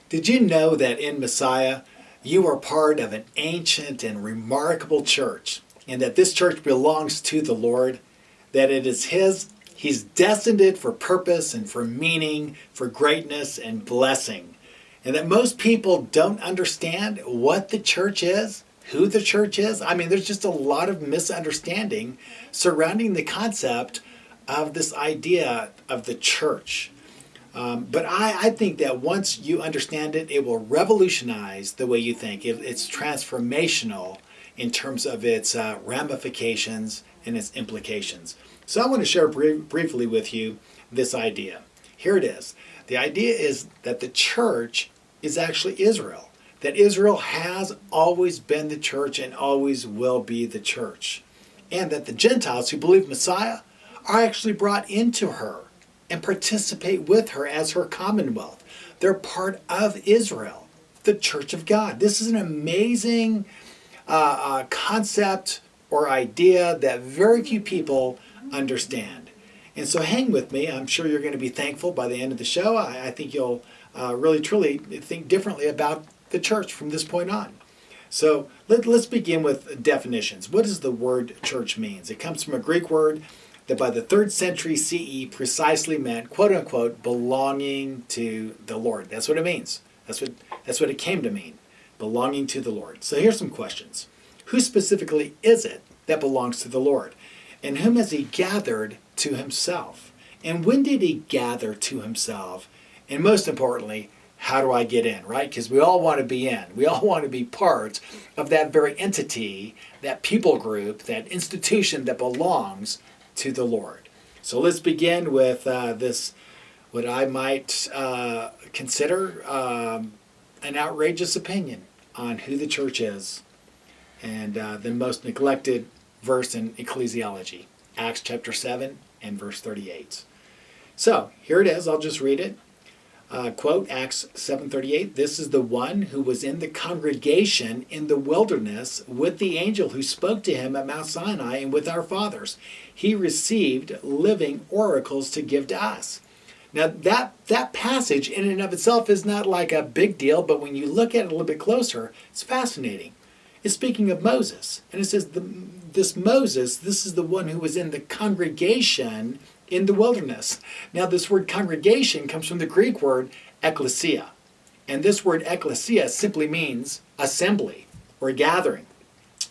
Did you know that in Messiah, you are part of an ancient and remarkable church, and that this church belongs to the Lord, that it is His, He's destined it for purpose and for meaning, for greatness and blessing, and that most people don't understand what the church is, who the church is? I mean, there's just a lot of misunderstanding surrounding the concept of this idea of the church. But I think that once you understand it, it will revolutionize the way you think. It's transformational in terms of its ramifications and its implications. So I want to share briefly with you this idea. Here it is. The idea is that the church is actually Israel. That Israel has always been the church and always will be the church. And that the Gentiles who believe Messiah are actually brought into her and participate with her as her commonwealth. They're part of Israel, the church of God. This is an amazing concept or idea that very few people understand. And so hang with me. I'm sure you're going to be thankful by the end of the show. I think you'll really, truly think differently about the church from this point on. So let's begin with definitions. What does the word church means? It comes from a Greek word that by the 3rd century CE precisely meant, quote unquote, belonging to the Lord. That's what it means. That's what it came to mean, belonging to the Lord. So here's some questions. Who specifically is it that belongs to the Lord? And whom has He gathered to Himself? And when did He gather to Himself? And most importantly, how do I get in, right? Because we all want to be in. We all want to be part of that very entity, that people group, that institution that belongs to the Lord. So let's begin with this, what I might consider an outrageous opinion on who the church is, and the most neglected verse in ecclesiology, Acts chapter 7 and verse 38. So here it is. I'll just read it. Quote, Acts 7:38, this is the one who was in the congregation in the wilderness with the angel who spoke to him at Mount Sinai and with our fathers. He received living oracles to give to us. Now that passage in and of itself is not like a big deal, but when you look at it a little bit closer, it's fascinating. It's speaking of Moses. And it says this Moses, this is the one who was in the congregation in the wilderness. Now this word congregation comes from the Greek word ekklesia. And this word ekklesia simply means assembly or gathering.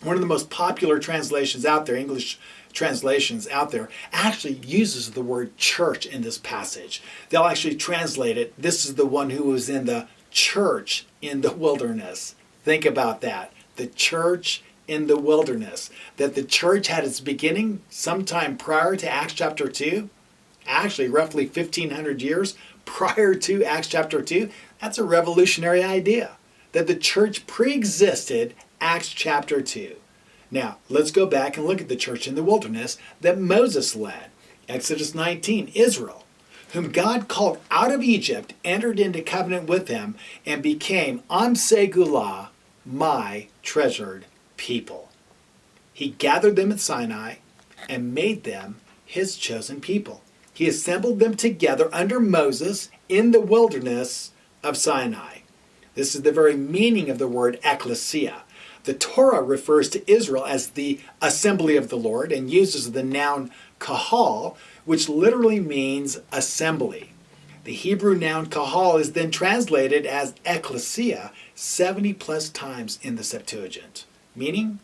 One of the most popular translations out there, English translations out there, actually uses the word church in this passage. They'll actually translate it, this is the one who was in the church in the wilderness. Think about that. The church in the wilderness. That the church had its beginning sometime prior to Acts chapter 2, actually roughly 1,500 years prior to Acts chapter 2. That's a revolutionary idea, that the church pre-existed Acts chapter 2. Now, let's go back and look at the church in the wilderness that Moses led. Exodus 19, Israel, whom God called out of Egypt, entered into covenant with him, and became Am Segulah, my treasured people. He gathered them at Sinai and made them His chosen people. He assembled them together under Moses in the wilderness of Sinai. This is the very meaning of the word ekklesia. The Torah refers to Israel as the assembly of the Lord and uses the noun kahal, which literally means assembly. The Hebrew noun kahal is then translated as ekklesia 70 plus times in the Septuagint. Meaning,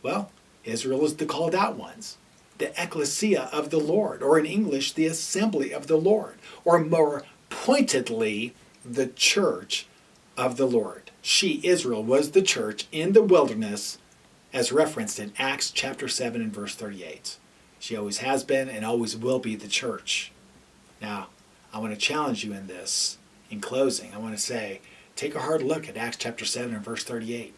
well, Israel is the called out ones, the ecclesia of the Lord, or in English, the assembly of the Lord, or more pointedly, the church of the Lord. She, Israel, was the church in the wilderness as referenced in Acts chapter 7 and verse 38. She always has been and always will be the church. Now, I want to challenge you in this. In closing, I want to say, take a hard look at Acts chapter 7 and verse 38.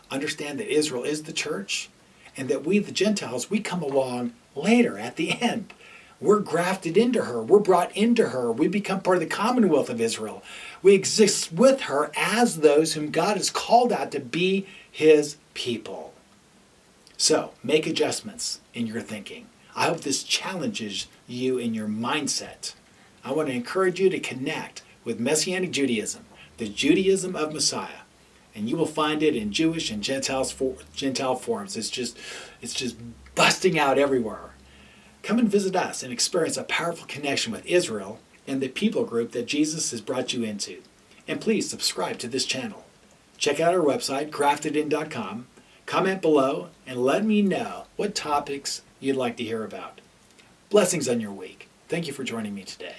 Understand that Israel is the church, and that we, the Gentiles, we come along later at the end. We're grafted into her. We're brought into her. We become part of the commonwealth of Israel. We exist with her as those whom God has called out to be His people. So, make adjustments in your thinking. I hope this challenges you in your mindset. I want to encourage you to connect with Messianic Judaism, the Judaism of Messiah. And you will find it in Jewish and Gentile forms. It's just busting out everywhere. Come and visit us and experience a powerful connection with Israel and the people group that Jesus has brought you into. And please subscribe to this channel. Check out our website, craftedin.com. Comment below and let me know what topics you'd like to hear about. Blessings on your week. Thank you for joining me today.